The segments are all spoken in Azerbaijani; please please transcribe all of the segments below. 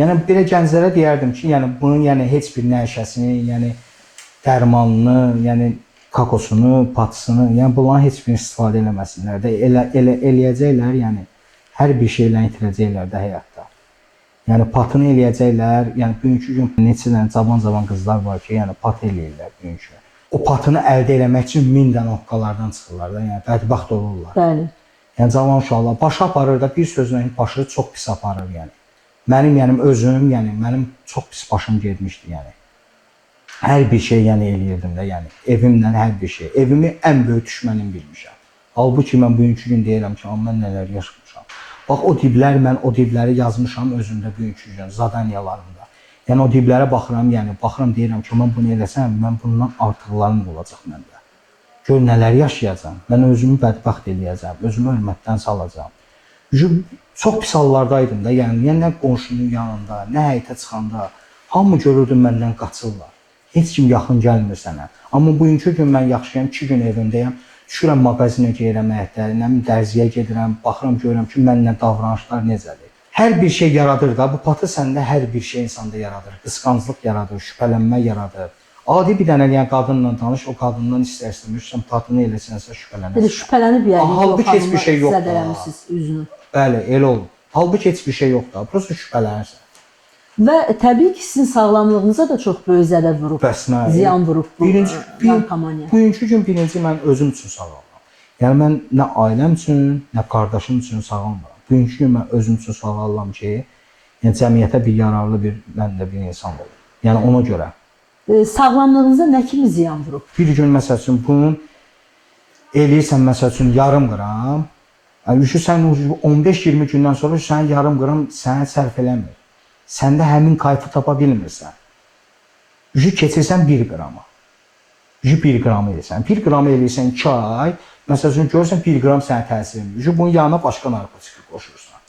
Yəni belə gənclərə deyərdim ki, yəni bunun yəni heç bir nəşəsini, yəni dərmanını, yəni kakosunu, patısını, yəni bunların heç birini istifadə eləməsinlər də. Eləyəcəklər, yəni hər bir şeylə itirəcəklər də həyatda. Yəni patını eləyəcəklər, yəni bugünkü gün neçə cavan qızlar var ki, yəni pat eləyirlər bugünkü. O patını əldə eləmək üçün 1000 dənə hoqqalardan çıxırlar da, yəni bədbəxt olurlar. Bəli. Yəni cavan uşaqlar başı aparır da, bir sözlə başı çox pis aparır yəni. Mənim özüm, yəni mənim çox pis başım getmişdi yəni. Hər bir şey yəni eləyirdim də, yəni evimlə hər bir şey. Evimi ən böyük düşmənim bilmişəm. Halbuki mən bugünkü gün deyirəm ki, mən nələr yaşamışam. Bax o diblər, mən o dibləri yazmışam özümdə bugünkü gün zadaniyalarımda. Yəni o diblərə baxıram, deyirəm ki, mən bunu eləsəm, mən bundan artıqlarım olacaq məndə. Gör nələr yaşayacağam. Mən özümü bədbəxt eləyəcəm, özümü hörmətdən salacağam. Çox pis hallardaydım da, yəni nə qonşunun yanında, nə həyətə çıxanda hamı görürdü məndən qaçırlar. Heç kim yaxın gəlmir sənə. Amma bugünkü gün mən yaxşıyam, 2 gün evimdəyəm. Düşürəm mağazinə gedirəm həyətdə, nə bilim dərziyə gedirəm, baxıram görürəm ki, mənlə davranışlar necədir. Hər bir şey yaradır da, bu patı səndə hər bir şey insanda yaradır. Qısqanclıq yaradır, şübhələnmə yaradır. Adi bir dənə yəni qadınla tanış, o qadından istər-istəmirsən patını eləsənsə şübhələnirsən. Elə şübhələnib yəni. Halbuki heç bir şey yoxdur. Zədələmisiniz üzünü. Bəli, elə olur. Halbuki heç bir şey yoxdur. Prosta şübhələnirsən. Və təbii ki, sizin sağlamlığınıza da çox böyük zədər vurub. Bəs nə? Ziyan vurub bu narkomaniya. Bugünkü gün birinci mən özüm üçün sağlamam. Yəni mən nə ailəm üçün, nə qardaşım üçün sağlamam. Bugünkü gün mən özüm üçün sağlamam ki, yəni cəmiyyətə bir yararlı məndə bir insan olum. Yəni ona görə. Sağlamlığınıza nə kimi ziyan vurub? Bir gün məsəl üçün bunun eləyirsən məsəl üçün yarım qram, yəni sən 15-20 gündən sonra sənin yarım qram sənə sərf eləmir. Səndə həmin kayfı tapa bilmirsən. Keçirsən 1 qrama. 1 qram eləyirsən. 1 qram eləyirsən 2 ay, məsəl üçün görürsən 1 qram sənə təsir edir. Bunun yanına başqa narkotik qoşursan.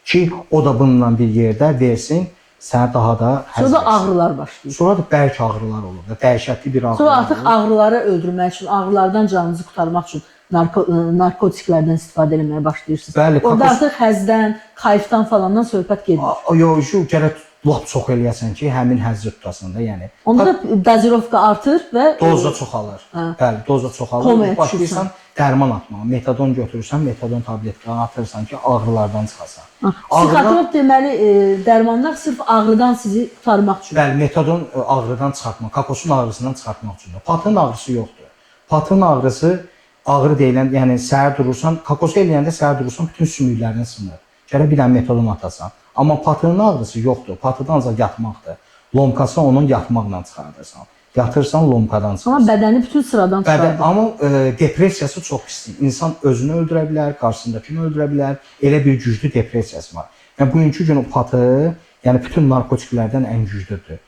Ki o da bununla bir yerdə versin, sənə daha da həzz. Sonra da ağrılar başlayır. Sonra da bərk ağrılar olur da, dəhşətli bir ağrı. Sonra artıq ağrıları öldürmək üçün, ağrılardan canınızı qurtarmaq üçün narkotiklərdən istifadə etməyə başlayırsınız. Bəli, orada artıq həzdən, kayfdan falandan söhbət gedir. Yox, gərək lap çox eləyəsən ki, həmin həzzi tutasan da, yəni. Onda da dozirovka artır və doza çoxalır. Bəli, doza çoxalır. Başlayırsan dərman atmağa. Metadon götürürsən, metadon tabletlərini atırsan ki, ağrılardan çıxasan. Psixotrop deməli dərmanlar sırf ağrıdan sizi qurtarmaq üçün. Bəli, metadon ağrıdan çıxartmaq, kakosun ağrısından çıxartmaq üçün. Patının ağrısı yoxdur. Patının ağrısı ağrı deyilən, yəni səhər durursan, kakosu eləyəndə səhər durursan, bütün sümüklərini sınır. Gərək bir dənə metadon atasan. Amma patının ağrısı yoxdur. Patıda ancaq yatmaqdır. Lomkasını onun yatmaqla çıxardırsan. Yatırsan lomkadan çıxırsan. Amma bədəni bütün sıradan çıxardır. Amma depressiyası çox pisdir. İnsan özünü öldürə bilər, qarşısındakini öldürə bilər. Elə bir güclü depressiyası var. Yəni bugünkü gün o patı, yəni bütün narkotiklərdən ən güclüdür.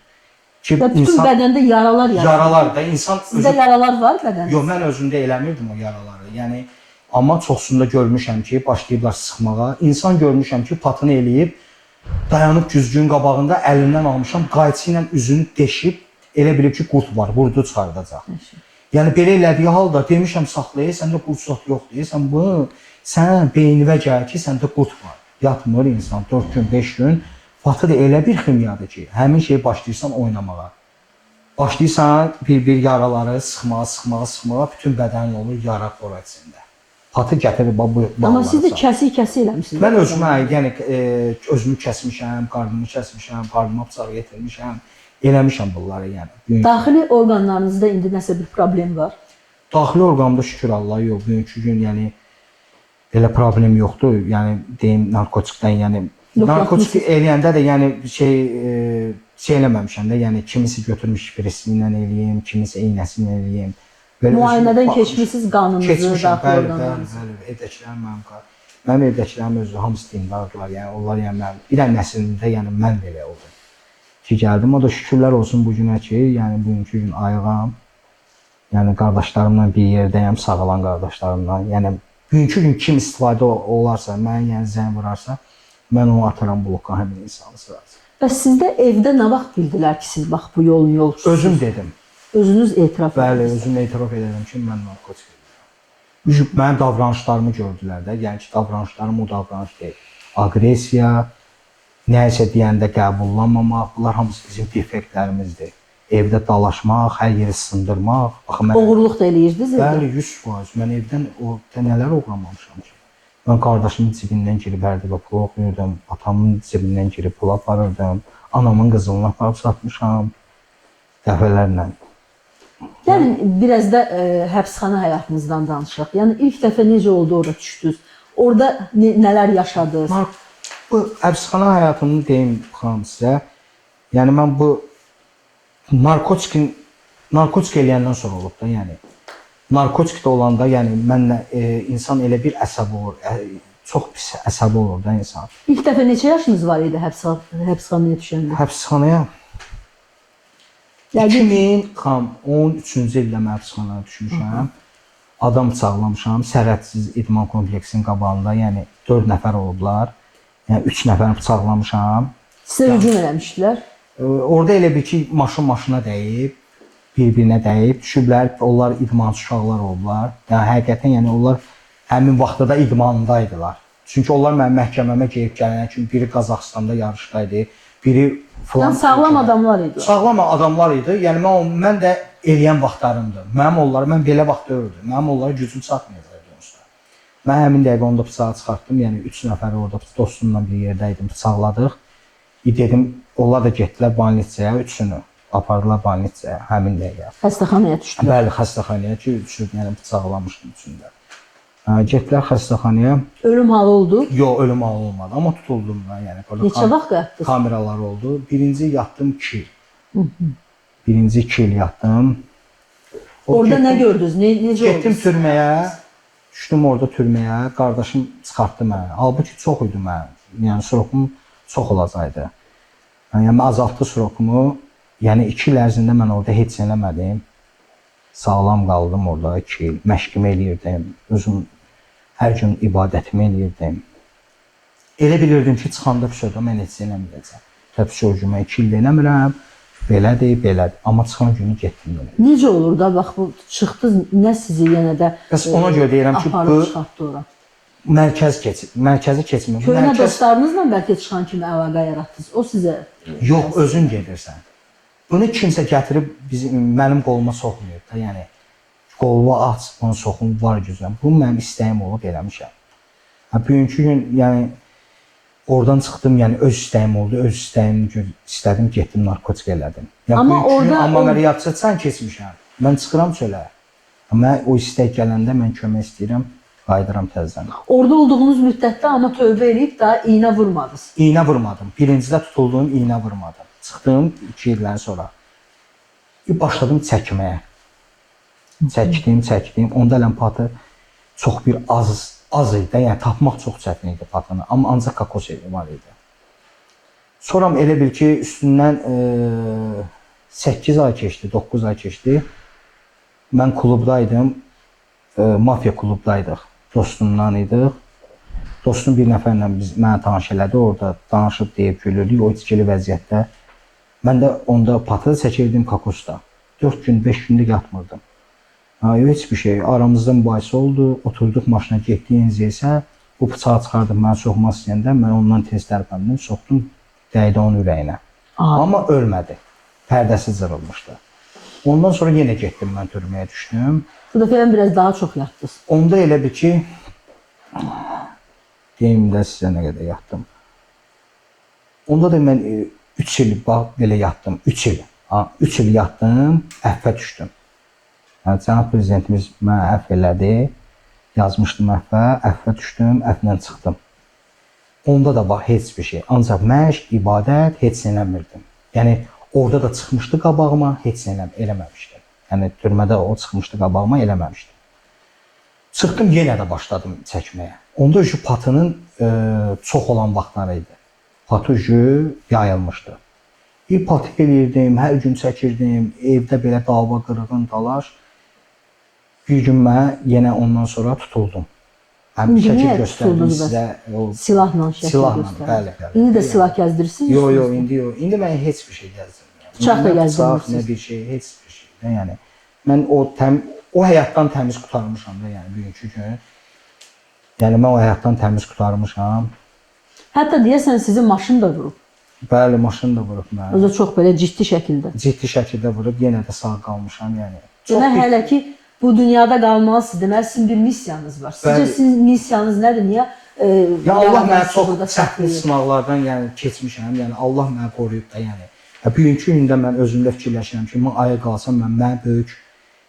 Və bütün bədəndə yaralar yaranır. Yaralar da insan sizdə yaralar var bədəndə? Yox, mən özümdə eləmirdim o yaraları. Yəni amma çoxsunda görmüşəm ki, başlayıblar sıxmağa. İnsan görmüşəm ki, patını eləyib dayanıb güzgünün qabağında əlindən almışam, qayçı ilə üzünü deşib elə bilib ki, qurt var, qurdu çıxardacaq. Yəni belə elədiyi halda demişəm saxlayır, səndə qurt zat yoxdur. Sən bunu sənin beynivə gəlir ki, səndə qurt var. Yatmır insan 4 gün, 5 gün. Patı da elə bir ximiyadır ki, həmin şeyi başlayırsan oynamağa. Başlayırsan bir yaraları sıxmağa, bütün bədənin olur yara xora içində. Patı gətirir bu. Amma siz də kəsik eləmisiniz. Mən özümə, yəni özümü kəsmişəm, qarnımı kəsmişəm, qarnıma bıçaq yetirmişəm, eləmişəm bunları yəni. Daxili orqanlarınızda indi nəsə bir problem var? Daxili orqanımda şükür Allah yox. Bugünkü gün yəni elə problem yoxdur. Yəni deyim narkotikdən, yəni narkotik eləyəndə də yəni şey eləməmişəm də, yəni kimisi götürmüş şpirisi ilə eləyim, kimisi iynəsi ilə eləyim. Müayinədən keçmişsiniz qanınızı, daxili orqanlarınızı. Bəli, evdəkilərim mənim evdəkilərim özü hamısı dindardılar. Yəni onlar yəni mənim bir dənə nəslimdə yəni mən belə oldum. Ki gəldim, o da şükürlər olsun bu günə ki, yəni bugünkü gün ayığam. Yəni qardaşlarımla bir yerdəyəm, sağalan qardaşlarımla. Yəni bugünkü gün kim istifadə olarsa, mən yəni zəng vurarsa, mən onu ataram bloka həmin insanı sırası. Bəs sizdə evdə nə vaxt bildilər ki, siz bax bu yolun yolçususunuz? Özüm dedim. Özünüz etiraf ediniz? Bəli, özüm etiraf edirəm ki, mən narkotik edirəm. Mənim davranışlarımı gördülər də, yəni ki, davranışlarım o davranış deyil. Agresiya, nəyisə deyəndə qəbullanmamaq, bunlar hamısı bizim defektlərimizdir. Evdə dalaşmaq, hər yeri sındırmaq. Axı mən Oğurluq da eləyirdiniz evdə? bəli 100%. Mən evdən o nələr oğurlamamışam ki. Mən qardaşımın cibindən girib hərdə pul oxuyurdum, atamın cibindən girib pul aparırdım, anamın qızılını aparıb satmışam dəfələrlə. Yəni biraz da həbsxana həyatınızdan danışaq. Yəni ilk dəfə necə oldu orada düşdünüz? Orada nələr yaşadınız? Bu həbsxana həyatını deyim xanım sizə. Yəni mən bu narkotik eləyəndən sonra olub da, yəni. Narkotikdə olanda, yəni mənlə insan elə bir əsəb olur, çox pis əsəb olur da insan. İlk dəfə neçə yaşınız var idi həbsxanaya düşəndə? Həbsxanaya 2013-cü ildə mən həbsxanaya düşmüşəm. Adam bıçaqlamışam, sərhədsiz idman kompleksinin qabağında, yəni 4 nəfər olublar. Yəni 3 nəfər bıçaqlamışam. Sizə hücum eləmişdilər? Orada elə bir ki, maşına dəyib, bir-birinə dəyib, düşüblər, onlar idmançı uşaqlar olublar. Yəni həqiqətən, yəni onlar həmin vaxtda da idmanındaydılar. Çünki onlar mənim məhkəməmə gəlib gələnə kimi biri Qazaxıstanda yarışdaydı, biri falan. Yəni sağlam adamlar idi. Sağlam adamlar idi. Yəni mən də eləyən vaxtlarımdır. Mən belə vaxt öldüm. Mənim onlara gücüm çatmayacaq onsuz. Mən həmin dəqiqə onda bıçağı çıxartdım. Yəni 3 nəfəri orada dostumla bir yerdə idim, bıçaqladıq. Dedim, onlar da getdilər balnitsaya, üçünü apardılar balnitsaya həmin dəqiqə. Xəstəxanaya düşdülər. Bəli, xəstəxanaya ki, düşüb, yəni bıçaqlamışdım üçündə. Getdilər xəstəxanaya. Ölüm halı oldu? Yox, ölüm halı olmadı, amma tutuldum mən. Yəni neçə vaxt yatdınız? Kameralar oldu. Birinci yatdım 2 il. Birinci 2 il yatdım. Orada nə gördünüz? Necə oldu? Getdim türməyə. Düşdüm orada türməyə. Qardaşım çıxartdı məni. Halbuki çox idi mənim. Yəni srokum çox olacaqdı. Yəni azaltdı srokumu. Yəni 2 il ərzində mən orada heç eləmədim. Sağlam qaldım orada 2 il. Məşqimi eləyirdim. Özüm hər gün ibadətimi eləyirdim. Elə bilirdim ki, çıxanda pseudo mən heç eləməyəcəm. Pseudo 2 il eləmirəm. Belədir, belədir. Amma çıxan günü getdim yenə. Necə olur da bax bu çıxdınız, nə sizi yenə də bəs ona görə deyirəm ki, aparıb çıxartdı ora? Mərkəzi keçmir. Köhnə dostlarınızla bəlkə çıxan kimi əlaqə yaratdınız. O sizə yox, özün gedirsən. Bunu kimsə gətirib mənim qoluma soxmayıb da, yəni qoluma aç, onu soxum var güclə. Bu mənim istəyim olub eləmişəm. Bugünkü gün yəni oradan çıxdım, yəni öz istəyim oldu, öz istəyimi istədim, getdim narkotik elədim. Amma orada amma əməliyyatçıdan keçmişəm. Mən çıxıram çölə. Amma o istək gələndə mən kömək istəyirəm, qayıdıram təzədən. Orada olduğunuz müddətdə amma tövbə eləyib da iynə vurmadınız. İynə vurmadım. Birincidə tutuldum, iynə vurmadım. Çıxdım 2 ildən sonra. Başladım çəkməyə. Çəkdim. Onda ləmpatı çox bir az idi. Yəni tapmaq çox çətin idi patını. Amma ancaq kokos var idi. Sonra elə bil ki, üstündən 8 ay keçdi, 9 ay keçdi. Mən klubdaydım. Mafiya klubdaydıq. Dostumdan idik. Dostum bir nəfərlə mənə tanış elədi. Orada danışıb deyib gülürdük. O içkili vəziyyətdə. Mən də onda patı çəkirdim kokosda. 4 gün, 5 gündə yatmırdım. Heç bir şey. Aramızda mübahisə oldu. Oturduq maşına, getdiyiniz isə bu bıçağı çıxardım mənə soxmaq istəyəndə mən ondan tez tərpəndim, soxdum, dəydi onun ürəyinə. Amma ölmədi. Pərdəsi cırılmışdı. Ondan sonra yenə getdim, mən türməyə düşdüm. Bu dəfə biraz daha çox yatdınız. Onda elə bir ki, deyim də sizə nə qədər yatdım. Onda da mən 3 il belə yatdım, 3 il. 3 il yatdım, əffə düşdüm. Yəni, cənab prezidentimiz mənə əff elədi, yazmışdım əffə düşdüm, əfflə çıxdım. Onda da var heç bir şey, ancaq məşq, ibadət heç eləmirdim. Yəni, orada da çıxmışdı qabağıma, heç eləməmişdim. Yəni, türmədə o çıxmışdı qabağıma, eləməmişdim. Çıxdım, yenə də başladım çəkməyə. Onda patının çox olan vaxtları idi. Patı yayılmışdı. Bir patı eləyirdim, hər gün çəkirdim, evdə belə dava, qırğın, dalaş. Bir gün mən yenə ondan sonra tutuldum. Həm şəkil göstərdim sizə. Silahla şəkil göstərdim. Bəli. İndi də silah gəzdirirsiniz? Yox, indi yox. İndi mən heç bir şey gəzdirmirəm. Bıçaq da gəzdirmirsiniz? Nə bir şey, heç bir şey. Yəni, mən o həyatdan təmiz qutarmışam da, yəni bugünkü gün. Yəni, mən o həyatdan təmiz qutarmışam. Hətta deyəsən sizi maşın da vurub. Bəli, maşın da vurub məni. Özü çox belə ciddi şəkildə. Ciddi şəkildə vurub, yenə də sağ qalmışam, yəni. Demək hələ ki bu dünyada qalmalısınız. Deməli sizin bir missiyanız var. Sizcə Bəli. sizin missiyanız nədir? Niyə? Ya Allah mənə çox burada çətin saxlayır? sınaqlardan yəni keçmişəm. Yəni Allah məni qoruyub da yəni. Bugünkü gündə mən özümdə fikirləşirəm ki, mən ayıq qalsam mənə böyük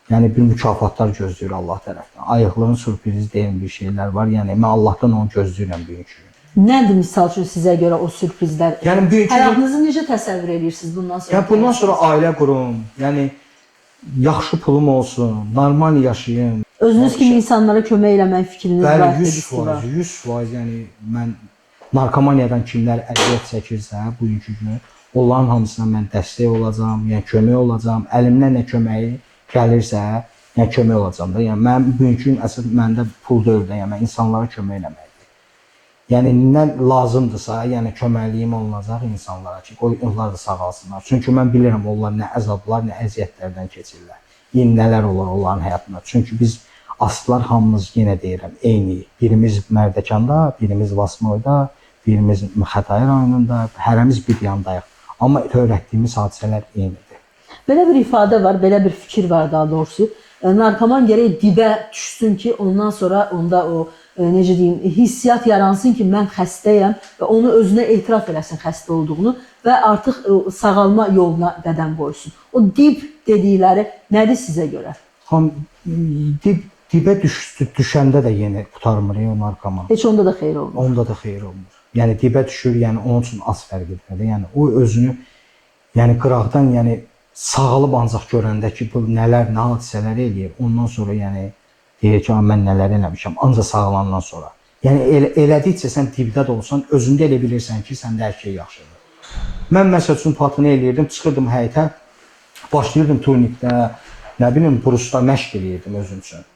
yəni bir mükafatlar gözləyir Allah tərəfindən. Ayıqlığın sürprizi deyilən bir şeylər var. Yəni mən Allahdan onu gözləyirəm bugünkü gün. Nədir misal üçün sizə görə o sürprizlər? Yəni bugünkü gün Həyatınızı necə təsəvvür edirsiniz bundan sonra? yəni bundan sonra ailə qurum. Yəni yaxşı pulum olsun, normal yaşayım. Özünüz kimi insanlara kömək eləmək fikriniz var. Bəli, 100%, yəni mən narkomaniyadan kimlər əziyyət çəkirsə, bugünkü gün onların hamısına mən dəstək olacağam, yəni kömək olacağam. Əlimdən nə köməyi gəlirsə, yəni kömək olacağam da. Yəni mən bugünkü gün əsas məndə pul deyil də, yəni mən insanlara kömək eləməliyəm. Yəni nə lazımdırsa, yəni köməkliyim olunacaq insanlara ki, onlar da sağalsınlar. Çünki mən bilirəm onlar nə əzablar, nə əziyyətlərdən keçirlər. Yəni nələr olur onların həyatında. Çünki biz aslılar hamımız yenə deyirəm, eyni. Birimiz Mərdəkanda, birimiz Vasmoyda, birimiz Xətai rayonunda, hərəmiz bir yandayıq. Amma öyrətdiyimiz hadisələr eynidir. Belə bir ifadə var, belə bir fikir var daha doğrusu. Narkoman gərək dibə düşsün ki, ondan sonra onda o necə deyim, hissiyat yaransın ki, mən xəstəyəm və onu özünə etiraf eləsin xəstə olduğunu və artıq sağalma yoluna qədəm qoysun. O dib dedikləri nədir sizə görə? Dibə düşəndə də yenə qurtarmır o narkoman. Heç onda da xeyir olmur. Onda da xeyir olmur. Yəni dibə düşür, yəni onun üçün az fərqidir. Yəni o özünü yəni qıraqdan yəni sağalıb ancaq görəndə ki, bu nələr, nə hadisələr eləyir. Ondan sonra yəni deyir ki, mən nələr eləmişəm, ancaq sağalandan sonra. Yəni elədikcə sən dibdə də olsan, özündə elə bilirsən ki, səndə hər şey yaxşıdır. Mən məsəl üçün patını eləyirdim, çıxırdım həyətə, başlayırdım turnikdə, nə bilim, burusda məşq eləyirdim özüm üçün.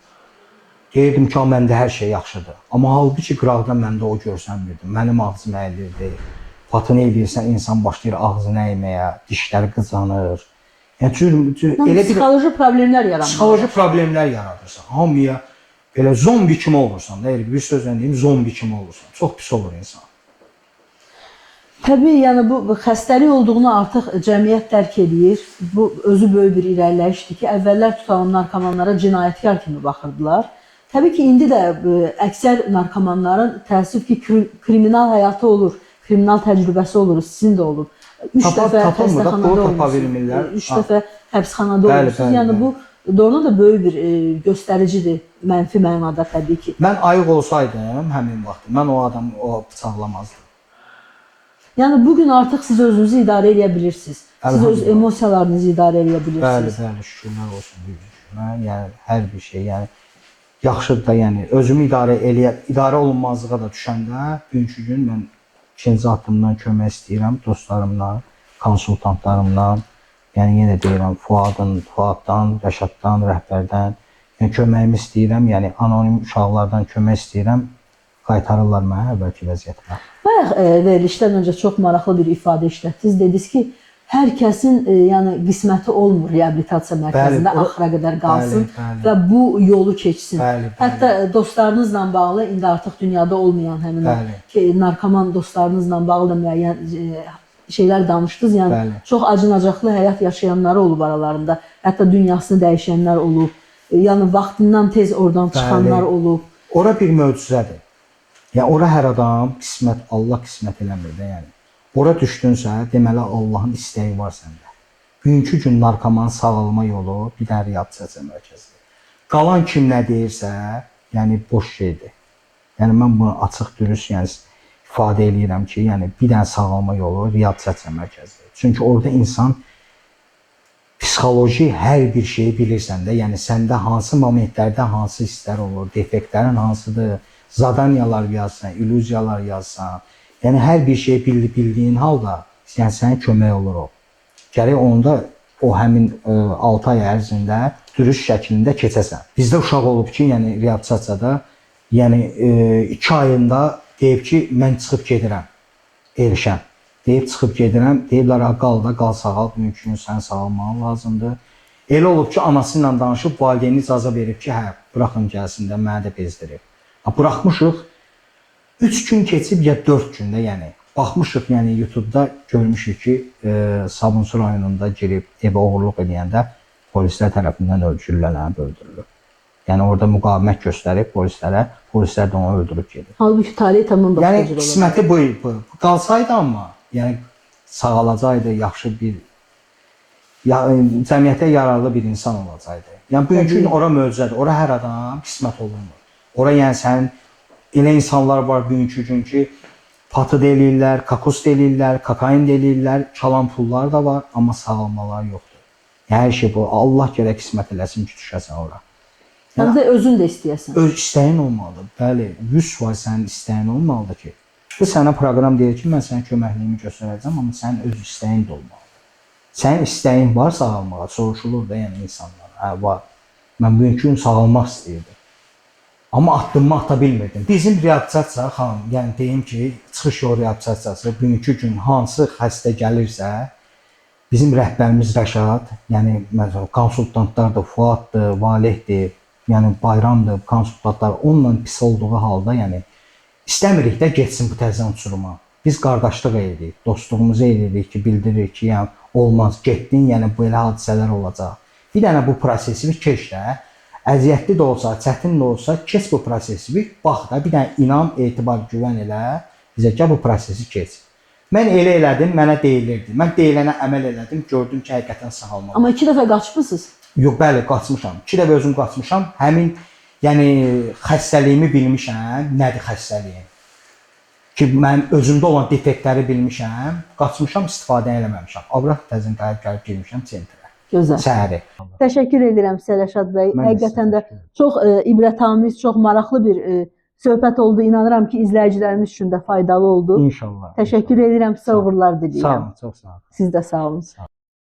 Deyirdim ki, məndə hər şey yaxşıdır. Amma halbuki qıraqdan məndə o görsənmirdim. Mənim ağzım əyilirdi. Patını eləyirsən, insan başlayır ağzını əyməyə, dişləri qızanır. Yəni elə bir psixoloji problemlər yaranır. Psixoloji problemlər yaradırsan. Hamıya belə zombi kimi olursan da, bir sözlə deyim, zombi kimi olursan. Çox pis olur insan. Təbii, yəni bu xəstəlik olduğunu artıq cəmiyyət dərk edir. Bu özü böyük bir irəliləyişdir ki, əvvəllər tutulan narkomanlara cinayətkar kimi baxırdılar. Təbii ki, indi də əksər narkomanların təəssüf ki, kriminal həyatı olur, kriminal təcrübəsi olur, sizin də olub. 3 dəfə xəstəxanada olmuşsunuz, 3 dəfə həbsxanada olmuşsunuz. Yəni bu doğrudan da böyük bir göstəricidir, mənfi mənada təbii ki. Mən ayıq olsaydım həmin vaxt, mən o adamı bıçaqlamazdım. Yəni bugün artıq siz özünüzü idarə edə bilirsiniz. Siz öz emosiyalarınızı idarə edə bilirsiniz. Bəli, şükürlər olsun. Yəni hər bir şey, yəni yaxşıdır da, yəni özümü idarə olunmazlığa da düşəndə bugünkü gün mən ikinci addımdan kömək istəyirəm dostlarımdan, konsultantlarımdan, yəni yenə deyirəm Fuaddan, Rəşaddan, rəhbərdən, yəni köməyimi istəyirəm, yəni anonim uşaqlardan kömək istəyirəm, qaytarırlar mənə əvvəlki vəziyyətə. Bayaq verilişdən öncə çox maraqlı bir ifadə işlətdiniz. Dediniz ki, hər kəsin yəni qisməti olmur reabilitasiya mərkəzində axıra qədər qalsın və bu yolu keçsin. Hətta dostlarınızla bağlı indi artıq dünyada olmayan həmin narkoman dostlarınızla bağlı da müəyyən şeylər danışdınız. Yəni çox acınacaqlı həyat yaşayanlar olub aralarında. Hətta dünyasını dəyişənlər olub. Yəni vaxtından tez oradan çıxanlar olub. Ora bir möcüzədir. Yəni ora hər adam qismət, Allah qismət eləmir də yəni. Ora düşdünsə, deməli Allahın istəyi var səndə. Bugünkü gün narkoman sağalma yolu bir dənə reabilitasiya mərkəzidir. Qalan kim nə deyirsə, yəni boş şeydir. Yəni mən bunu açıq dürüst yəni ifadə edirəm ki, yəni bir dənə sağalma yolu reabilitasiya mərkəzidir. Çünki orada insan psixoloji hər bir şeyi bilirsən də, yəni səndə hansı momentlərdə hansı hisslər olur, defektlərin hansıdır, zadaniyalar yazsan, illüziyalar yazsan, yəni hər bir şey bildiyin halda yəni sənə kömək olur o. Gərək onda o həmin 6 ay ərzində dürüst şəklində keçəsən. Bizdə uşaq olub ki, yəni reabilitasiyada, yəni 2 ayında deyib ki, mən çıxıb gedirəm, erişəm. Deyib çıxıb gedirəm, deyiblər qal da, qal sağal, bugünkü gün sən sağalman lazımdır. Elə olub ki, anası ilə danışıb, valideyni icazə verib ki, hə, buraxın gəlsin də, mənə də bezdirib. Buraxmışıq. 3 gün keçib ya 4 gündə, yəni baxmışıq, yəni YouTube-da görmüşük ki, Sabunçu rayonunda girib evə oğurluq edəndə polislər tərəfindən öldürülənib, öldürülüb. Yəni orada müqavimət göstərib polislər də onu öldürüb gedir. Halbuki taley tamam başqa Yəni cür olur. qisməti bu qalsaydı, amma yəni sağalacaqdı, yaxşı bir cəmiyyətə yararlı bir insan olacaqdı. Yəni bugünkü gün ora möcüzədir. Ora hər adam qismət olunmur. Ora yəni sənin elə insanlar var bugünkü gün ki, patı eləyirlər, kakos eləyirlər, kokain eləyirlər, çalan pullar da var, amma sağalmalar yoxdur. Yəni hər şey bu. Allah gərək qismət eləsin ki, düşəsən ora. Həm də özün də istəyəsən. Öz istəyin olmalıdır. Bəli, 100% sənin istəyin olmalıdır ki, bu sənə proqram deyir ki, mən sənə köməkliyimi göstərəcəm, amma sənin öz istəyin də olmalıdır. Sənin istəyin var sağalmağa, soruşulur da yəni insanlar. Hə, var. Mən bugünkü gün sağalmaq istəyirdim. Amma addımımı ata bilmirdim. Bizim reabilitasiya xanım, yəni deyim ki, çıxış yolu reabilitasiyası bugünkü gün hansı xəstə gəlirsə, bizim rəhbərimiz Rəşad, yəni məsələn konsultantlardır, Fuaddır, Valehdir, yəni Bayramdır, konsultantlar onunla pis olduğu halda, yəni istəmirik də getsin bu təzən uçuruma. Biz qardaşlıq edirik, dostluğumuzu edirik ki, bildiririk ki, yəni olmaz, getdin, yəni belə hadisələr olacaq. Bir dənə bu prosesi bir keç də, əziyyətli də olsa, çətin də olsa, keç bu prosesi bir bax da, bir dənə inan, etibar, güvən elə, bizə ki, bu prosesi keç. Mən elə elədim, mənə deyilirdi. Mən deyilənə əməl elədim, gördüm ki, həqiqətən sağalmalı. Amma 2 dəfə qaçmısınız? Yox, bəli, qaçmışam. 2 dəfə özüm qaçmışam. Həmin, yəni xəstəliyimi bilmişəm, nədir xəstəliyim? Ki, mən özümdə olan defektləri bilmişəm, qaçmışam, istifadə eləməmişəm. Abraq təzən gəlib girmişəm sentrə. Gözəl. Səhəri. Təşəkkür edirəm sizə Rəşad bəy. Həqiqətən də çox ibrətamiz, çox maraqlı bir söhbət oldu. İnanıram ki, izləyicilərimiz üçün də faydalı oldu. İnşallah. Təşəkkür edirəm, sizə uğurlar diləyirəm. Sağ olun, çox sağ olun. Siz də sağ olun.